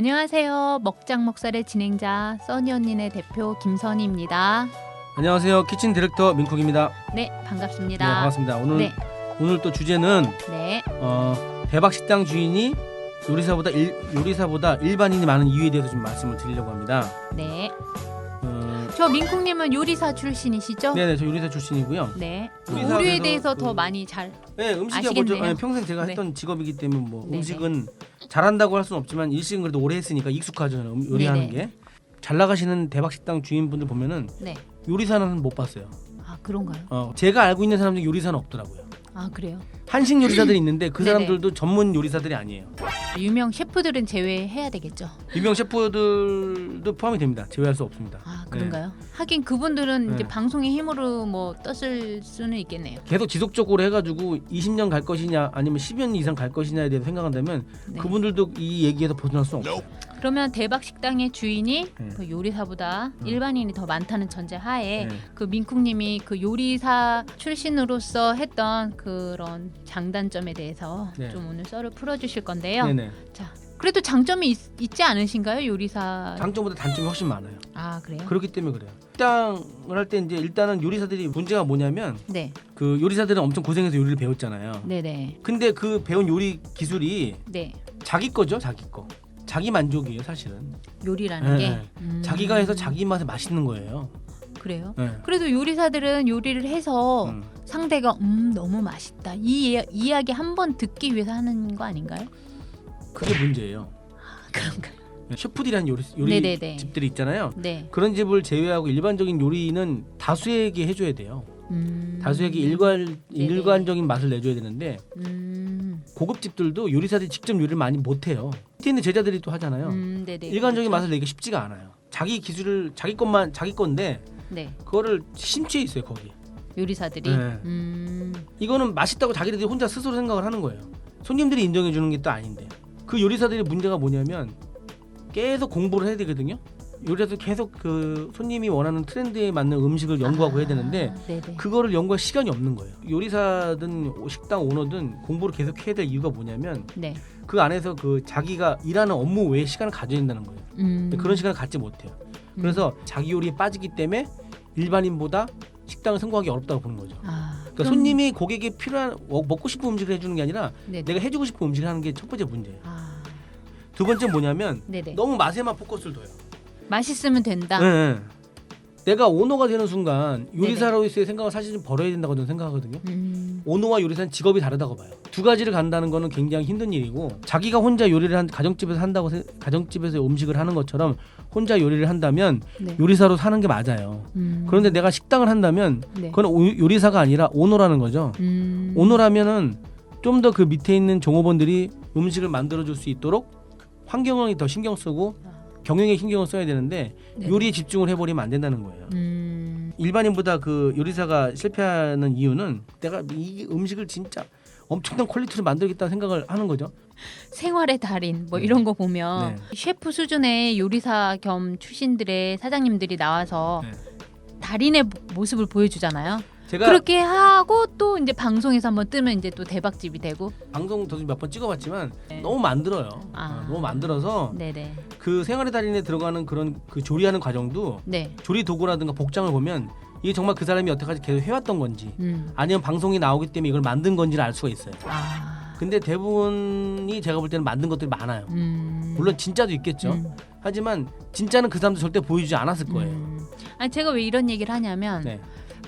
안녕하세요. 먹장먹살의 진행자 써니 언니네 대표 김선희입니다. 안녕하세요. 키친 디렉터 민쿡입니다. 네, 반갑습니다. 네, 반갑습니다. 네. 오늘 또 주제는 네. 대박 식당 주인이 요리사보다 일반인이 많은 이유에 대해서 좀 말씀을 드리려고 합니다. 네. 저 민쿡님은 요리사 출신이시죠? 네네, 저 요리사 출신이고요. 네. 요리사 요리에 그래서 대해서 더 많이 잘 네, 음식이 아시겠네요. 먼저 평생 제가 네. 했던 직업이기 때문에 뭐 네네. 음식은 잘한다고 할 수는 없지만 일식은 그래도 오래 했으니까 익숙하죠. 요리하는 네네. 게. 잘 나가시는 대박 식당 주인분들 보면은 네. 요리사는 못 봤어요. 아, 그런가요? 제가 알고 있는 사람 중에 요리사는 없더라고요. 아, 그래요? 한식 요리사들이 있는데 그 네네. 사람들도 전문 요리사들이 아니에요. 유명 셰프들은 제외해야 되겠죠. 유명 셰프들도 포함이 됩니다. 제외할 수 없습니다. 아, 그런가요? 하긴 그분들은 네. 이제 방송의 힘으로 뭐 떴을 수는 있겠네요. 계속 지속적으로 해가지고 20년 갈 것이냐 아니면 10년 이상 갈 것이냐에 대해서 생각한다면 네. 그분들도 이 얘기에서 벗어날 수 없어요. 그러면 대박 식당의 주인이 네. 그 요리사보다 일반인이 더 많다는 전제 하에 네. 그 민쿡님이 그 요리사 출신으로서 했던 그런 장단점에 대해서 네. 좀 오늘 썰을 풀어주실 건데요. 네네. 자, 그래도 장점이 있지 않으신가요, 요리사? 장점보다 단점이 훨씬 많아요. 아, 그래요? 그렇기 때문에 그래요. 식당을 할 때 이제 일단은 요리사들이 문제가 뭐냐면 네, 그 요리사들은 엄청 고생해서 요리를 배웠잖아요. 네네, 근데 그 배운 요리 기술이 네. 자기 거죠, 자기 거. 자기 만족이에요, 사실은. 요리라는 네. 게 자기가 해서 자기 맛에 맛있는 거예요. 그래요? 네. 그래도 요리사들은 요리를 해서 상대가 너무 맛있다 이 이야기 한 번 듣기 위해서 하는 거 아닌가요? 그게 문제예요. 그런가요? 셰프들이라는 요리 네네네. 집들이 있잖아요. 네. 그런 집을 제외하고 일반적인 요리는 다수에게 해줘야 돼요. 다수에게 일관적인 맛을 내줘야 되는데 고급 집들도 요리사들이 직접 요리를 많이 못해요. 밑에 있는 제자들이 또 하잖아요. 네네. 일관적인 그렇죠. 맛을 내기 쉽지가 않아요. 자기 기술을 자기 건데 네. 그거를 심취해 있어요 거기. 요리사들이. 네. 이거는 맛있다고 자기들이 혼자 스스로 생각을 하는 거예요. 손님들이 인정해 주는 게 또 아닌데. 그 요리사들의 문제가 뭐냐면 계속 공부를 해야 되거든요. 요리사들 계속 그 손님이 원하는 트렌드에 맞는 음식을 연구하고 해야 되는데 네네. 그거를 연구할 시간이 없는 거예요. 요리사든 식당 오너든 공부를 계속 해야 될 이유가 뭐냐면 네. 그 안에서 그 자기가 일하는 업무 외에 시간을 가져야 된다는 거예요. 근데 그런 시간을 갖지 못해요. 그래서 자기 요리에 빠지기 때문에 일반인보다 식당을 성공하기 어렵다고 보는 거죠. 그러니까 손님이 고객이 필요한 먹고 싶은 음식을 해주는 게 아니라 네네. 내가 해주고 싶은 음식을 하는 게 첫 번째 문제예요. 아, 두 번째 뭐냐면 네네. 너무 맛에만 포커스를 둬요. 맛있으면 된다. 네. 내가 오너가 되는 순간 요리사로서의 생각을 사실 좀 버려야 된다고 저는 생각하거든요. 오너와 요리사는 직업이 다르다고 봐요. 두 가지를 간다는 거는 굉장히 힘든 일이고 자기가 혼자 요리를 가정집에서 한다고 가정집에서 음식을 하는 것처럼 혼자 요리를 한다면 네. 요리사로 사는 게 맞아요. 그런데 내가 식당을 한다면 네. 그건 요리사가 아니라 오너라는 거죠. 오너라면은 좀 더 그 밑에 있는 종업원들이 음식을 만들어줄 수 있도록 환경에 더 신경 쓰고 경영에 신경을 써야 되는데 네. 요리에 집중을 해버리면 안 된다는 거예요. 일반인보다 그 요리사가 실패하는 이유는 내가 이 음식을 진짜 엄청난 퀄리티로 만들겠다는 생각을 하는 거죠. 생활의 달인 뭐 이런 거 보면 셰프 수준의 요리사 겸 출신들의 사장님들이 나와서 네. 달인의 모습을 보여주잖아요. 제가 그렇게 하고 또 이제 방송에서 한번 뜨면 이제 또 대박집이 되고. 방송 저도 몇 번 찍어봤지만 네. 너무 만들어요. 아. 너무 만들어서 네네. 그 생활의 달인에 들어가는 그런 그 조리하는 과정도 네. 조리 도구라든가 복장을 보면 이게 정말 그 사람이 여태까지 계속 해왔던 건지 아니면 방송이 나오기 때문에 이걸 만든 건지를 알 수가 있어요. 아. 근데 대부분이 제가 볼 때는 만든 것들이 많아요. 물론 진짜도 있겠죠. 하지만 진짜는 그 사람도 절대 보여주지 않았을 거예요. 아니 제가 왜 이런 얘기를 하냐면 네.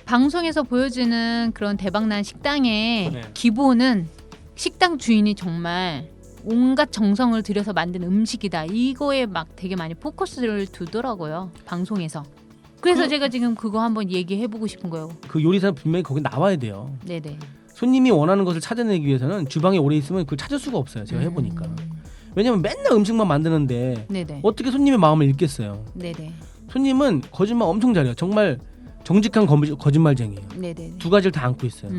방송에서 보여주는 그런 대박난 식당의 네. 기본은 식당 주인이 정말 온갖 정성을 들여서 만든 음식이다. 이거에 막 되게 많이 포커스를 두더라고요. 방송에서. 그래서 제가 지금 그거 한번 얘기해보고 싶은 거예요. 그 요리사는 분명히 거기 나와야 돼요. 네네. 손님이 원하는 것을 찾아내기 위해서는 주방에 오래 있으면 그걸 찾을 수가 없어요. 제가 해보니까. 왜냐면 맨날 음식만 만드는데 네네. 어떻게 손님의 마음을 읽겠어요. 네네. 손님은 거짓말 엄청 잘해요. 정말 정직한 거짓말쟁이에요. 네네. 두 가지를 다 안고 있어요.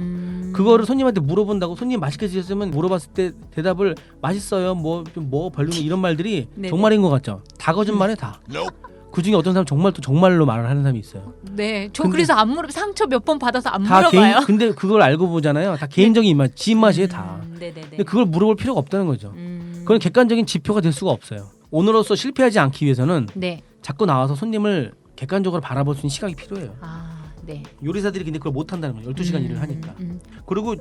그거를 손님한테 물어본다고 손님 맛있게 드셨으면 물어봤을 때 대답을 맛있어요. 뭐 별로 이런 말들이 네네. 정말인 것 같죠. 다 거짓말해 다. 그 중에 어떤 사람 정말 또 정말로 말을 하는 사람이 있어요. 네. 저 근데 그래서 안 물어 상처 몇 번 받아서 안 다 물어봐요. 근데 그걸 알고 보잖아요. 다 개인적인 입맛, 지 입맛이에요 다. 네네네. 근데 그걸 물어볼 필요가 없다는 거죠. 그건 객관적인 지표가 될 수가 없어요. 오너로서 실패하지 않기 위해서는 네. 자꾸 나와서 손님을 객관적으로 바라볼 수 있는 시각이 필요해요. 아, 네. 요리사들이 근데 그걸 못 한다는 거예요. 12시간 일을 하니까. 그리고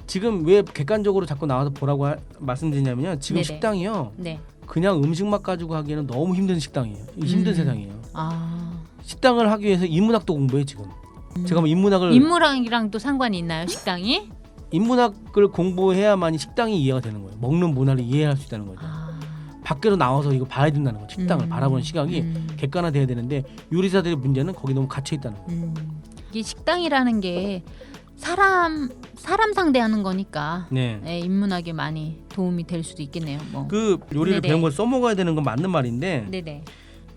지금 왜 객관적으로 자꾸 나와서 보라고 말씀드리냐면요. 지금 네네. 식당이요. 네. 그냥 음식만 가지고 하기에는 너무 힘든 식당이에요. 힘든 세상이에요. 아. 식당을 하기 위해서 인문학도 공부해 지금. 제가 뭐 인문학을 인문학이랑 또 상관이 있나요, 식당이? 인문학을 공부해야만이 식당이 이해가 되는 거예요. 먹는 문화를 이해할 수 있다는 거죠. 아. 밖으로 나와서 이거 봐야 된다는 거죠. 식당을 바라보는 시각이 객관화돼야 되는데 요리사들의 문제는 거기 너무 갇혀 있다는 거예요. 이게 식당이라는 게 사람 상대하는 거니까 네. 네, 인문학에 많이 도움이 될 수도 있겠네요. 뭐. 그 요리를 네네. 배운 걸 써먹어야 되는 건 맞는 말인데 네네.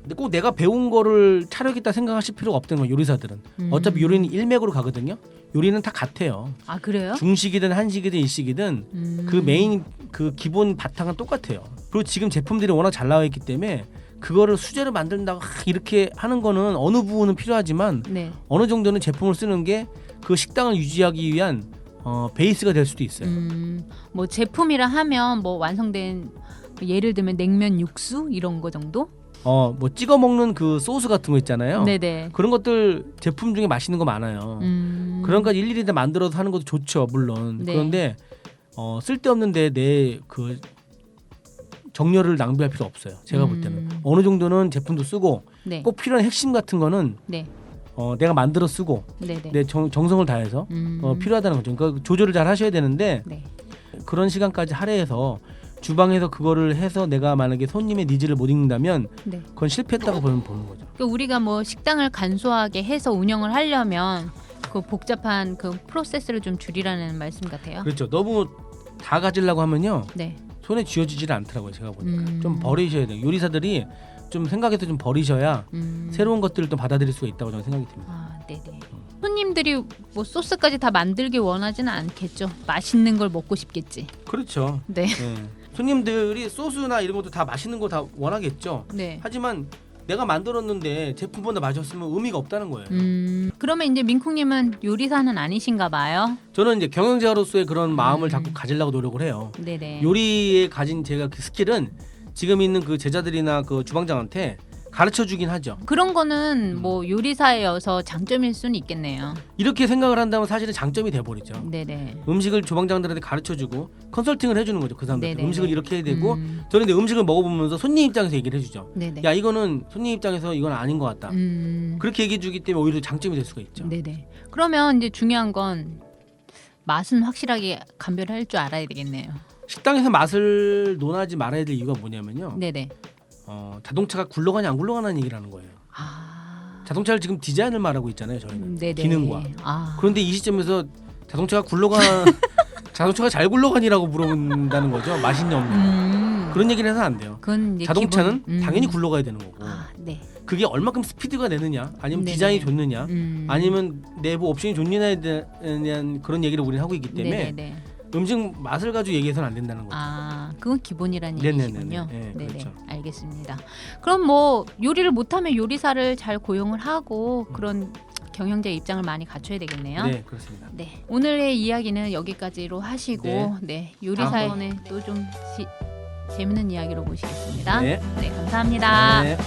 근데 꼭 내가 배운 거를 차려야겠다 생각하실 필요가 없다는 거예요. 요리사들은. 어차피 요리는 일맥으로 가거든요. 요리는 다 같아요. 아 그래요? 중식이든 한식이든 일식이든 그 메인 그 기본 바탕은 똑같아요. 그리고 지금 제품들이 워낙 잘 나와 있기 때문에 그거를 수제로 만든다고 이렇게 하는 거는 어느 부분은 필요하지만 네. 어느 정도는 제품을 쓰는 게 그 식당을 유지하기 위한 베이스가 될 수도 있어요. 뭐 제품이라 하면 뭐 완성된 예를 들면 냉면 육수 이런 거 정도? 뭐 찍어 먹는 그 소스 같은 거 있잖아요. 네네. 그런 것들 제품 중에 맛있는 거 많아요. 그런 거 일일이 다 만들어서 하는 것도 좋죠, 물론. 네. 그런데 쓸데없는데 내 그 정열을 낭비할 필요 없어요. 제가 볼 때는 어느 정도는 제품도 쓰고 네. 꼭 필요한 핵심 같은 거는 네. 내가 만들어 쓰고 네네. 내 정성을 다해서 필요하다는 거죠. 그러니까 조절을 잘 하셔야 되는데 네. 그런 시간까지 할애해서 주방에서 그거를 해서 내가 만약에 손님의 니즈를 못 읽는다면 네. 그건 실패했다고 보는 거죠. 그러니까 우리가 뭐 식당을 간소하게 해서 운영을 하려면 그 복잡한 그 프로세스를 좀 줄이라는 말씀 같아요. 그렇죠. 너무 다 가지려고 하면요. 네. 손에 쥐어지질 않더라고요. 제가 보니까 좀 버리셔야 돼요. 요리사들이 좀 생각해서 좀 버리셔야 새로운 것들을 또 받아들일 수가 있다고 저는 생각이 듭니다. 아, 네네. 손님들이 뭐 소스까지 다 만들기 원하지는 않겠죠. 맛있는 걸 먹고 싶겠지. 그렇죠. 네. 네. 손님들이 소스나 이런 것도 다 맛있는 거 다 원하겠죠. 네. 하지만 내가 만들었는데 제품보다 맛있으면 의미가 없다는 거예요. 그러면 이제 민콩님은 요리사는 아니신가 봐요. 저는 이제 경영자로서의 그런 마음을 자꾸 가지려고 노력을 해요. 네네. 요리에 가진 제가 그 스킬은 지금 있는 그 제자들이나 그 주방장한테 가르쳐 주긴 하죠. 그런 거는 뭐 요리사여서 장점일 수는 있겠네요. 이렇게 생각을 한다면 사실은 장점이 돼버리죠. 네네. 음식을 주방장들한테 가르쳐주고 컨설팅을 해주는 거죠. 그 사람들 네네네. 음식을 이렇게 해야 되고 저는 이제 음식을 먹어보면서 손님 입장에서 얘기를 해주죠. 네네. 야 이거는 손님 입장에서 이건 아닌 것 같다. 그렇게 얘기해주기 때문에 오히려 장점이 될 수가 있죠. 네네. 그러면 이제 중요한 건 맛은 확실하게 감별할 줄 알아야 되겠네요. 식당에서 맛을 논하지 말아야 될 이유가 뭐냐면요. 네네. 자동차가 굴러가냐 안 굴러가냐는 얘기를 하는 거예요. 아. 자동차를 지금 디자인을 말하고 있잖아요. 저희는 네네. 기능과. 아. 그런데 이 시점에서 자동차가 자동차가 잘 굴러가니라고 물어본다는 거죠. 맛있냐 없냐. 그런 얘기를 해서는 안 돼요. 그건 이제 자동차는 기본, 당연히 굴러가야 되는 거고 아, 네. 그게 얼마큼 스피드가 되느냐 아니면 네네. 디자인이 좋느냐 아니면 내부 옵션이 좋느냐에 대한 그런 얘기를 우리는 하고 있기 때문에 네네네. 음식 맛을 가지고 얘기해서는 안 된다는 거죠. 아, 그건 기본이라는 네네네네. 얘기시군요. 네, 네네, 그렇죠. 알겠습니다. 그럼 뭐 요리를 못하면 요리사를 잘 고용을 하고 그런 경영자의 입장을 많이 갖춰야 되겠네요. 네, 그렇습니다. 네, 오늘의 이야기는 여기까지로 하시고 네, 요리사에 또 좀 재밌는 이야기로 모시겠습니다. 네. 네, 감사합니다. 네.